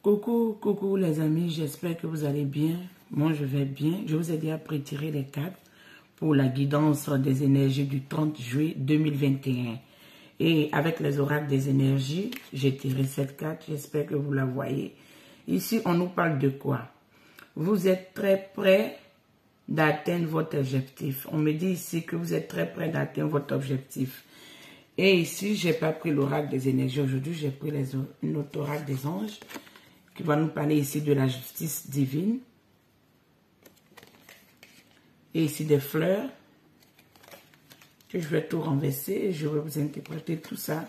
Coucou les amis, j'espère que vous allez bien. Moi je vais bien. Je vous ai dit à prétirer les cartes pour la guidance des énergies du 30 juillet 2021. Et avec les oracles des énergies, j'ai tiré cette carte, j'espère que vous la voyez. Ici, on nous parle de quoi? Vous êtes très près d'atteindre votre objectif. On me dit ici que vous êtes très près d'atteindre votre objectif. Et ici, je n'ai pas pris l'oracle des énergies aujourd'hui, j'ai pris notre oracle des anges qui va nous parler ici de la justice divine. Et ici des fleurs que je vais tout renverser et je vais vous interpréter tout ça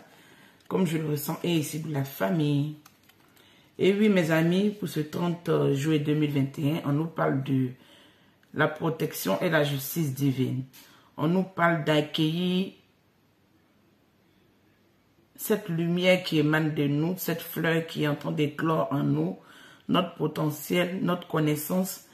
comme je le ressens. Et ici de la famille. Et oui, mes amis, pour ce 30 juillet 2021, on nous parle de la protection et la justice divine. On nous parle d'accueillir cette lumière qui émane de nous, cette fleur qui est en train d'éclore en nous, notre potentiel, notre connaissance,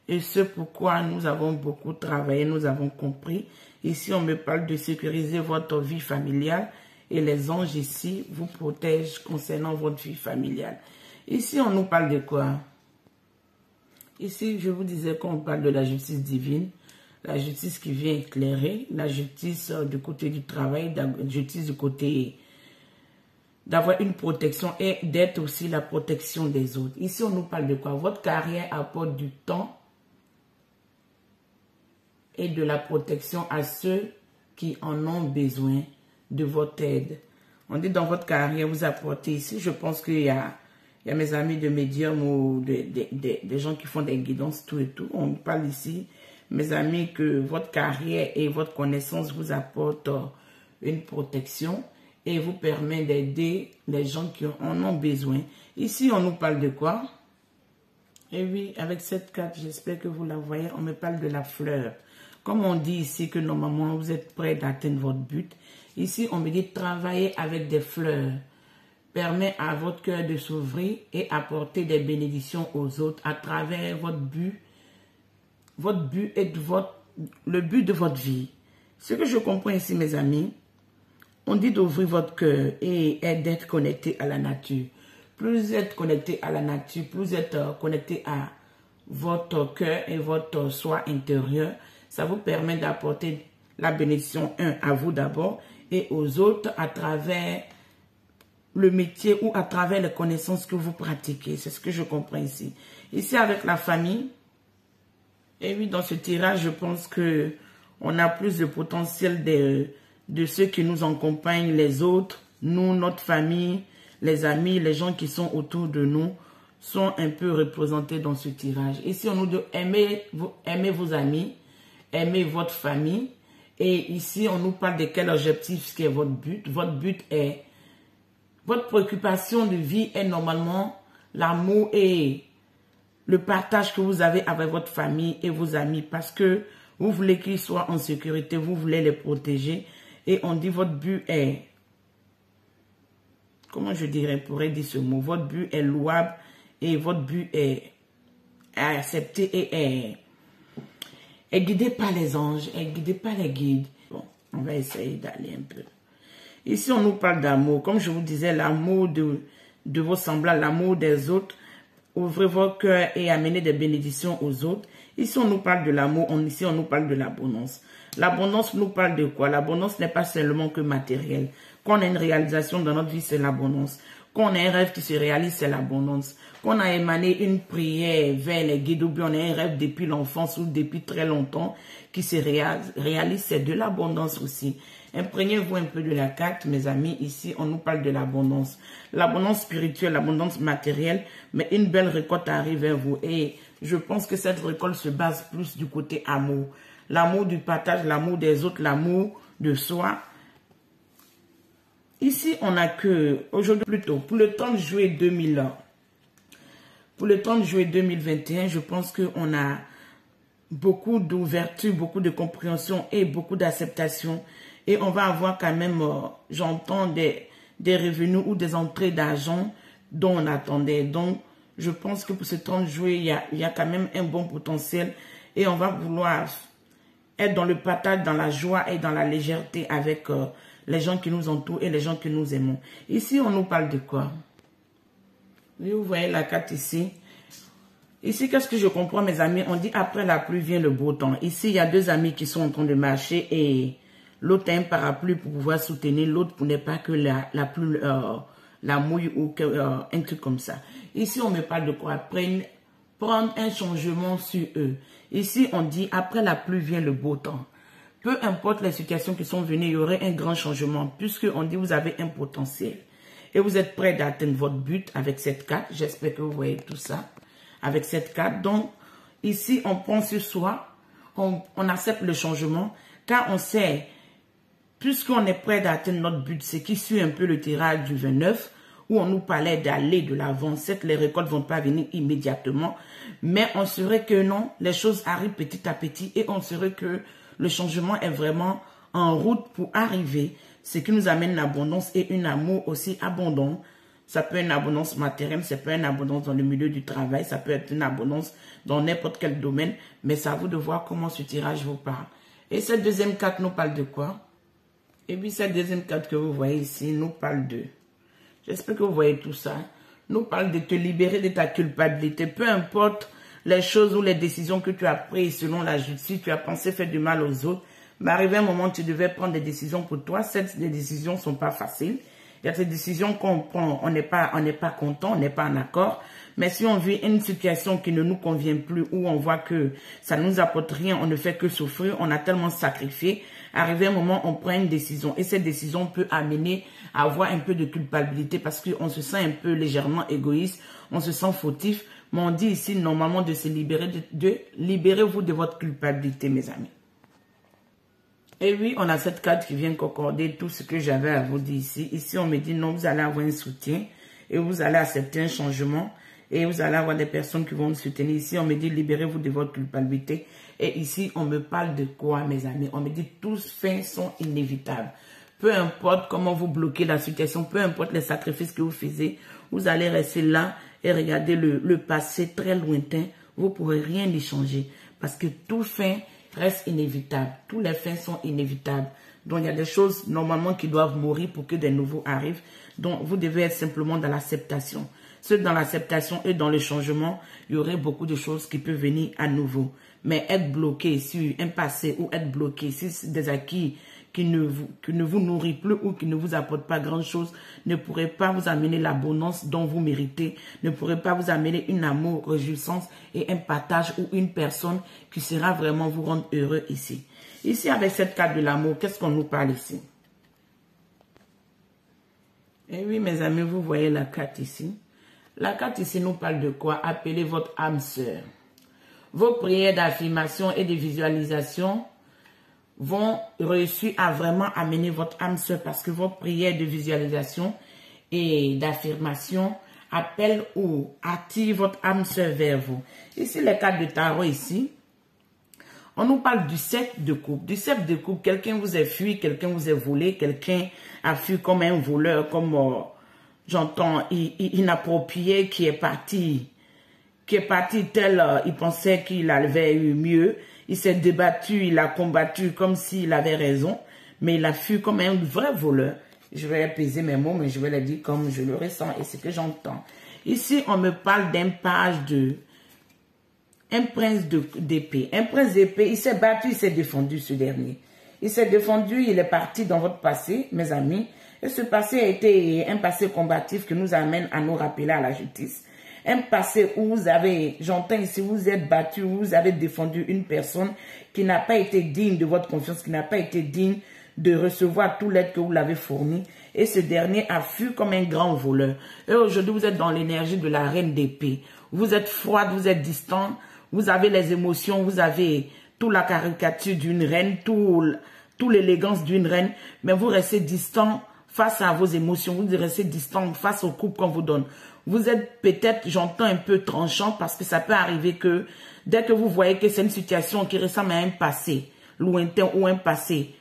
et ce pourquoi nous avons beaucoup travaillé, nous avons compris. Ici, on me parle de sécuriser votre vie familiale, et les anges ici vous protègent concernant votre vie familiale. Ici, on nous parle de quoi? Ici, je vous disais qu'on parle de la justice divine, la justice qui vient éclairer, la justice du côté du travail, la justice du côté d'avoir une protection et d'être aussi la protection des autres. Ici, on nous parle de quoi? Votre carrière apporte du temps et de la protection à ceux qui en ont besoin de votre aide. On dit dans votre carrière, vous apportez ici, je pense qu'il y a mes amis de médium ou des gens qui font des guidances, tout et tout. On parle ici, mes amis, que votre carrière et votre connaissance vous apportent une protection et vous permet d'aider les gens qui en ont besoin. Ici, on nous parle de quoi? Et oui, avec cette carte, j'espère que vous la voyez, on me parle de la fleur. Comme on dit ici que normalement, vous êtes prêt d'atteindre votre but. Ici, on me dit travailler avec des fleurs. Permet à votre cœur de s'ouvrir et apporter des bénédictions aux autres à travers votre but. Votre but est le but de votre vie. Ce que je comprends ici, mes amis, on dit d'ouvrir votre cœur et d'être connecté à la nature. Plus vous êtes connecté à la nature, plus vous êtes connecté à votre cœur et votre soi intérieur, ça vous permet d'apporter la bénédiction, à vous d'abord, et aux autres à travers le métier ou à travers les connaissances que vous pratiquez. C'est ce que je comprends ici. Ici, avec la famille, et oui, dans ce tirage, je pense que on a plus de potentiel de ceux qui nous accompagnent, les autres, nous, notre famille, les amis, les gens qui sont autour de nous, sont un peu représentés dans ce tirage. Ici, on nous dit aimez vos amis, aimez votre famille. Et ici, on nous parle de quel objectif qui est votre but. Votre but est, votre préoccupation de vie est normalement l'amour et le partage que vous avez avec votre famille et vos amis. Parce que vous voulez qu'ils soient en sécurité, vous voulez les protéger. Et on dit votre but est, comment je pourrais dire ce mot, votre but est louable et votre but est accepté et est guidé par les anges, est guidé par les guides. Bon, on va essayer d'aller un peu. Ici, on nous parle d'amour. Comme je vous disais, l'amour de vos semblables, l'amour des autres. Ouvrez vos cœurs et amenez des bénédictions aux autres. Ici, on nous parle de l'amour. Ici, on nous parle de l'abondance. L'abondance nous parle de quoi? L'abondance n'est pas seulement que matériel. Quand on a une réalisation dans notre vie, c'est l'abondance. Quand on a un rêve qui se réalise, c'est l'abondance. Quand on a émané une prière vers les guides, ou bien on a un rêve depuis l'enfance ou depuis très longtemps qui se réalise, c'est de l'abondance aussi. Imprégnez-vous un peu de la carte, mes amis. Ici, on nous parle de l'abondance. L'abondance spirituelle, l'abondance matérielle, mais une belle récolte arrive vers vous. Et je pense que cette récolte se base plus du côté amour. L'amour du partage, l'amour des autres, l'amour de soi. Ici, on a que, aujourd'hui plutôt, pour le 30 juillet 2001, pour le 30 juillet 2021, je pense qu'on a beaucoup d'ouverture, beaucoup de compréhension et beaucoup d'acceptation. Et on va avoir quand même, j'entends, des revenus ou des entrées d'argent dont on attendait. Donc, je pense que pour ce 30 juillet, il y a quand même un bon potentiel. Et on va vouloir être dans le partage, dans la joie et dans la légèreté avec les gens qui nous entourent et les gens que nous aimons. Ici, on nous parle de quoi? Oui, vous voyez la carte ici. Ici, qu'est-ce que je comprends, mes amis? On dit après la pluie vient le beau temps. Ici, il y a deux amis qui sont en train de marcher et l'autre a un parapluie pour pouvoir soutenir l'autre pour ne pas que la pluie la mouille ou un truc comme ça. Ici, on me parle de quoi? Prendre un changement sur eux. Ici, on dit après la pluie vient le beau temps. Peu importe les situations qui sont venues, il y aurait un grand changement puisque on dit vous avez un potentiel. Et vous êtes prêt d'atteindre votre but avec cette carte. J'espère que vous voyez tout ça avec cette carte. Donc, ici, on prend sur soi, on accepte le changement, car on sait, puisqu'on est prêt d'atteindre notre but, c'est qui suit un peu le tirage du 29, où on nous parlait d'aller de l'avant. Certes, les récoltes ne vont pas venir immédiatement, mais on saurait que non, les choses arrivent petit à petit et on saurait que le changement est vraiment en route pour arriver, ce qui nous amène l'abondance et un amour aussi abondant. Ça peut être une abondance matérielle, ça peut être une abondance dans le milieu du travail, ça peut être une abondance dans n'importe quel domaine, mais c'est à vous de voir comment ce tirage vous parle. Et cette deuxième carte nous parle de quoi? Et puis cette deuxième carte que vous voyez ici nous parle de... J'espère que vous voyez tout ça. Nous parle de te libérer de ta culpabilité. Peu importe les choses ou les décisions que tu as prises selon la justice, tu as pensé faire du mal aux autres, mais arrivé un moment, tu devais prendre des décisions pour toi. Ces décisions ne sont pas faciles. Il y a ces décisions qu'on prend, on n'est pas content, on n'est pas en accord. Mais si on vit une situation qui ne nous convient plus, où on voit que ça ne nous apporte rien, on ne fait que souffrir, on a tellement sacrifié, arrivé un moment, on prend une décision. Et cette décision peut amener à avoir un peu de culpabilité parce qu'on se sent un peu légèrement égoïste, on se sent fautif. Mais on dit ici, normalement, de se libérer, libérez-vous de votre culpabilité, mes amis. Et oui, on a cette carte qui vient concorder tout ce que j'avais à vous dire ici. Ici, on me dit non, vous allez avoir un soutien et vous allez accepter un changement et vous allez avoir des personnes qui vont vous soutenir. Ici, on me dit libérez-vous de votre culpabilité. Et ici, on me parle de quoi, mes amis? On me dit tous fins sont inévitables. Peu importe comment vous bloquez la situation, peu importe les sacrifices que vous faisiez, vous allez rester là et regarder le passé très lointain. Vous ne pourrez rien y changer parce que tout fin reste inévitable. Tous les fins sont inévitables. Donc, il y a des choses normalement qui doivent mourir pour que des nouveaux arrivent. Donc, vous devez être simplement dans l'acceptation. Ceux dans l'acceptation et dans le changement, il y aurait beaucoup de choses qui peuvent venir à nouveau. Mais être bloqué sur un passé ou être bloqué sur des acquis qui ne vous nourrit plus ou qui ne vous apporte pas grand-chose, ne pourrait pas vous amener l'abondance dont vous méritez, ne pourrait pas vous amener une amour, réjouissance et un partage ou une personne qui sera vraiment vous rendre heureux ici. Ici, avec cette carte de l'amour, qu'est-ce qu'on nous parle ici? Et oui, mes amis, vous voyez la carte ici. La carte ici nous parle de quoi? Appelez votre âme sœur. Vos prières d'affirmation et de visualisation vont réussir à vraiment amener votre âme sœur parce que vos prières de visualisation et d'affirmation appellent ou attirent votre âme sœur vers vous. Ici, les cartes de tarot ici, on nous parle du cercle de coupe. Du cercle de coupe, quelqu'un vous a fui, quelqu'un vous a volé, quelqu'un a fui comme un voleur, comme j'entends, inapproprié, qui est parti tel, il pensait qu'il avait eu mieux. Il s'est débattu, il a combattu comme s'il avait raison, mais il a fui comme un vrai voleur. Je vais peser mes mots, mais je vais les dire comme je le ressens et ce que j'entends. Ici, on me parle d'un page un prince d'épée. Un prince d'épée, il s'est battu, il s'est défendu, ce dernier. Il s'est défendu, il est parti dans votre passé, mes amis. Et ce passé a été un passé combatif qui nous amène à nous rappeler à la justice. Un passé où vous avez, j'entends ici, vous êtes battu, vous avez défendu une personne qui n'a pas été digne de votre confiance, qui n'a pas été digne de recevoir tout l'aide que vous l'avez fourni. Et ce dernier a fui comme un grand voleur. Et aujourd'hui, vous êtes dans l'énergie de la reine d'épée. Vous êtes froide, vous êtes distant, vous avez les émotions, vous avez toute la caricature d'une reine, toute l'élégance d'une reine, mais vous restez distant face à vos émotions, vous restez distant face au coup qu'on vous donne. Vous êtes peut-être, j'entends, un peu tranchant parce que ça peut arriver que dès que vous voyez que c'est une situation qui ressemble à un passé lointain ou un passé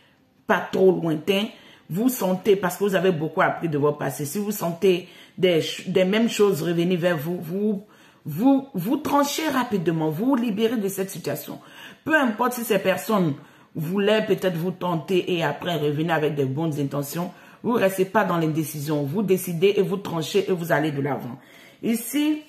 pas trop lointain, vous sentez, parce que vous avez beaucoup appris de votre passé, si vous sentez des mêmes choses revenir vers vous, vous tranchez rapidement, vous vous libérez de cette situation. Peu importe si ces personnes voulaient peut-être vous tenter et après revenir avec de bonnes intentions, vous ne restez pas dans l'indécision. Vous décidez et vous tranchez et vous allez de l'avant. Ici,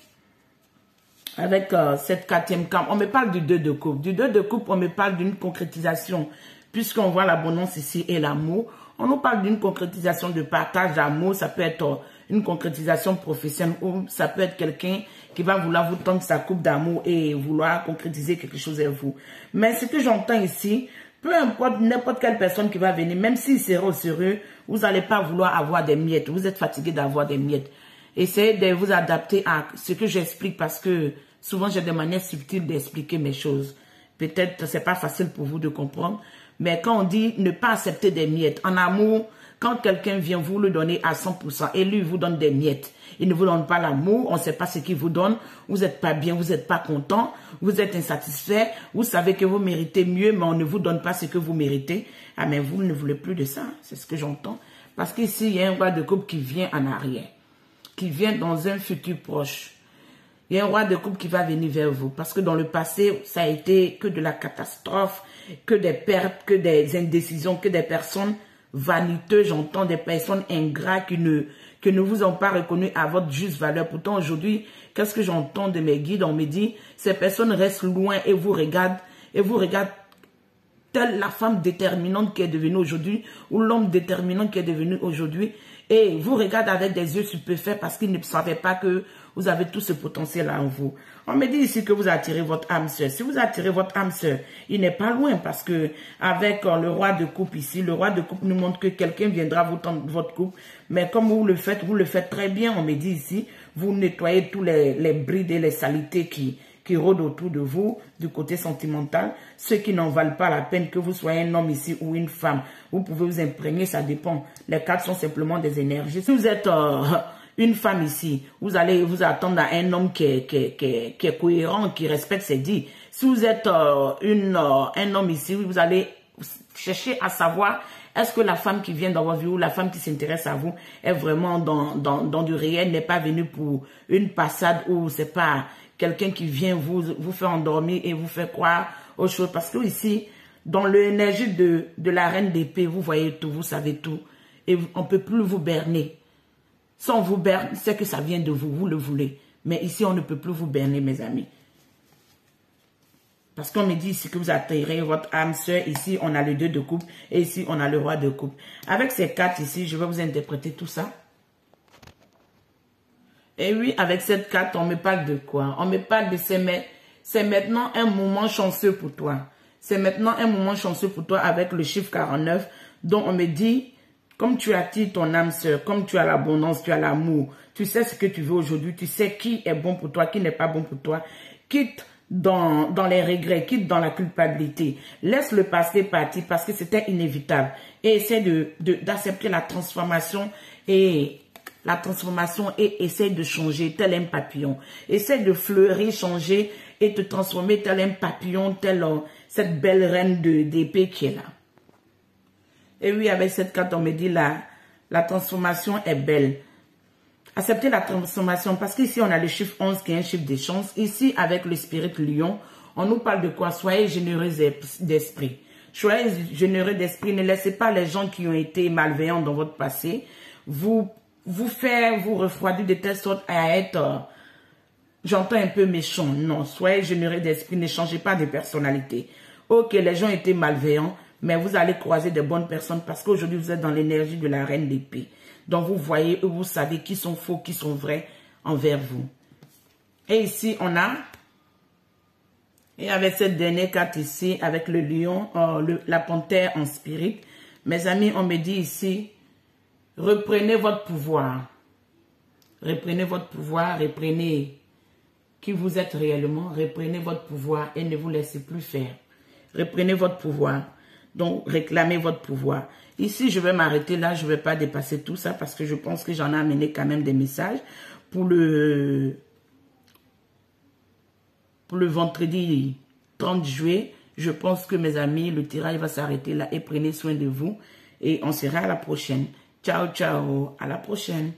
avec cette quatrième carte, on me parle du 2 de coupe. Du 2 de coupe, on me parle d'une concrétisation. Puisqu'on voit l'abondance ici et l'amour, on nous parle d'une concrétisation de partage d'amour. Ça peut être une concrétisation professionnelle ou ça peut être quelqu'un qui va vouloir vous tendre sa coupe d'amour et vouloir concrétiser quelque chose avec vous. Mais ce que j'entends ici, peu importe n'importe quelle personne qui va venir, même s'il sera au sérieux, vous n'allez pas vouloir avoir des miettes. Vous êtes fatigué d'avoir des miettes. Essayez de vous adapter à ce que j'explique parce que souvent j'ai des manières subtiles d'expliquer mes choses. Peut-être c'est pas facile pour vous de comprendre, mais quand on dit ne pas accepter des miettes, en amour, quand quelqu'un vient vous le donner à 100% et lui vous donne des miettes, il ne vous donne pas l'amour, on ne sait pas ce qu'il vous donne, vous n'êtes pas bien, vous n'êtes pas content, vous êtes insatisfait, vous savez que vous méritez mieux, mais on ne vous donne pas ce que vous méritez. Ah mais vous ne voulez plus de ça, c'est ce que j'entends. Parce qu'ici, il y a un roi de coupe qui vient en arrière, qui vient dans un futur proche. Il y a un roi de coupe qui va venir vers vous. Parce que dans le passé, ça a été que de la catastrophe, que des pertes, que des indécisions, que des personnes vaniteuses. J'entends des personnes ingrates qui ne vous ont pas reconnu à votre juste valeur. Pourtant, aujourd'hui, qu'est-ce que j'entends de mes guides? On me dit, ces personnes restent loin et vous regardent telle la femme déterminante qui est devenue aujourd'hui ou l'homme déterminant qui est devenu aujourd'hui. Et vous regardez avec des yeux stupéfaits parce qu'ils ne savaient pas que vous avez tout ce potentiel en vous. On me dit ici que vous attirez votre âme sœur. Si vous attirez votre âme sœur, il n'est pas loin parce que avec le roi de coupe ici, le roi de coupe nous montre que quelqu'un viendra vous tendre votre coupe. Mais comme vous le faites très bien. On me dit ici, vous nettoyez tous les brides et les saletés qui rôdent autour de vous, du côté sentimental, ceux qui n'en valent pas la peine que vous soyez un homme ici ou une femme. Vous pouvez vous imprégner, ça dépend. Les cartes sont simplement des énergies. Si vous êtes une femme ici, vous allez vous attendre à un homme qui est cohérent, qui respecte ses dits. Si vous êtes un homme ici, vous allez chercher à savoir est-ce que la femme qui vient dans votre vie ou la femme qui s'intéresse à vous est vraiment dans du réel, n'est pas venue pour une passade ou c'est pas quelqu'un qui vient vous faire endormir et vous faire croire aux choses. Parce que ici, dans l'énergie de la reine d'épée, vous voyez tout, vous savez tout. Et on ne peut plus vous berner. Si on vous berne, c'est que ça vient de vous, vous le voulez. Mais ici, on ne peut plus vous berner, mes amis. Parce qu'on me dit ici que vous attirez votre âme sœur. Ici, on a le 2 de coupe. Et ici, on a le roi de coupe. Avec ces cartes ici, je vais vous interpréter tout ça. Et oui, avec cette carte, on me parle de quoi? On me parle de c'est maintenant un moment chanceux pour toi. C'est maintenant un moment chanceux pour toi avec le chiffre 49. Donc, on me dit, comme tu attires ton âme sœur, comme tu as l'abondance, tu as l'amour, tu sais ce que tu veux aujourd'hui, tu sais qui est bon pour toi, qui n'est pas bon pour toi. Quitte dans les regrets, quitte dans la culpabilité. Laisse le passé partir parce que c'était inévitable. Et essaie d'accepter la transformation et essaie de changer tel un papillon. Essaie de fleurir, changer et te transformer tel un papillon, cette belle reine d'épée qui est là. Et oui, avec cette carte, on me dit la transformation est belle. Acceptez la transformation parce qu'ici, on a le chiffre 11 qui est un chiffre de chance. Ici, avec le spirit lion, on nous parle de quoi? Soyez généreux d'esprit. Soyez généreux d'esprit. Ne laissez pas les gens qui ont été malveillants dans votre passé vous refroidir de telle sorte à être, j'entends un peu méchant. Non, soyez généreux d'esprit, ne changez pas de personnalité. Ok, les gens étaient malveillants, mais vous allez croiser de bonnes personnes parce qu'aujourd'hui, vous êtes dans l'énergie de la reine d'épée. Donc, vous voyez, vous savez qui sont faux, qui sont vrais envers vous. Et ici, on a, et avec cette dernière carte ici, avec le lion, la panthère en spirit, mes amis, on me dit ici, reprenez votre pouvoir. Reprenez votre pouvoir, reprenez qui vous êtes réellement, reprenez votre pouvoir et ne vous laissez plus faire. Reprenez votre pouvoir. Donc, réclamez votre pouvoir. Ici, je vais m'arrêter là. Je ne vais pas dépasser tout ça parce que je pense que j'en ai amené quand même des messages. Pour le vendredi 30 juillet, je pense que mes amis, le tirage va s'arrêter là et prenez soin de vous. Et on sera à la prochaine. Ciao, ciao. À la prochaine.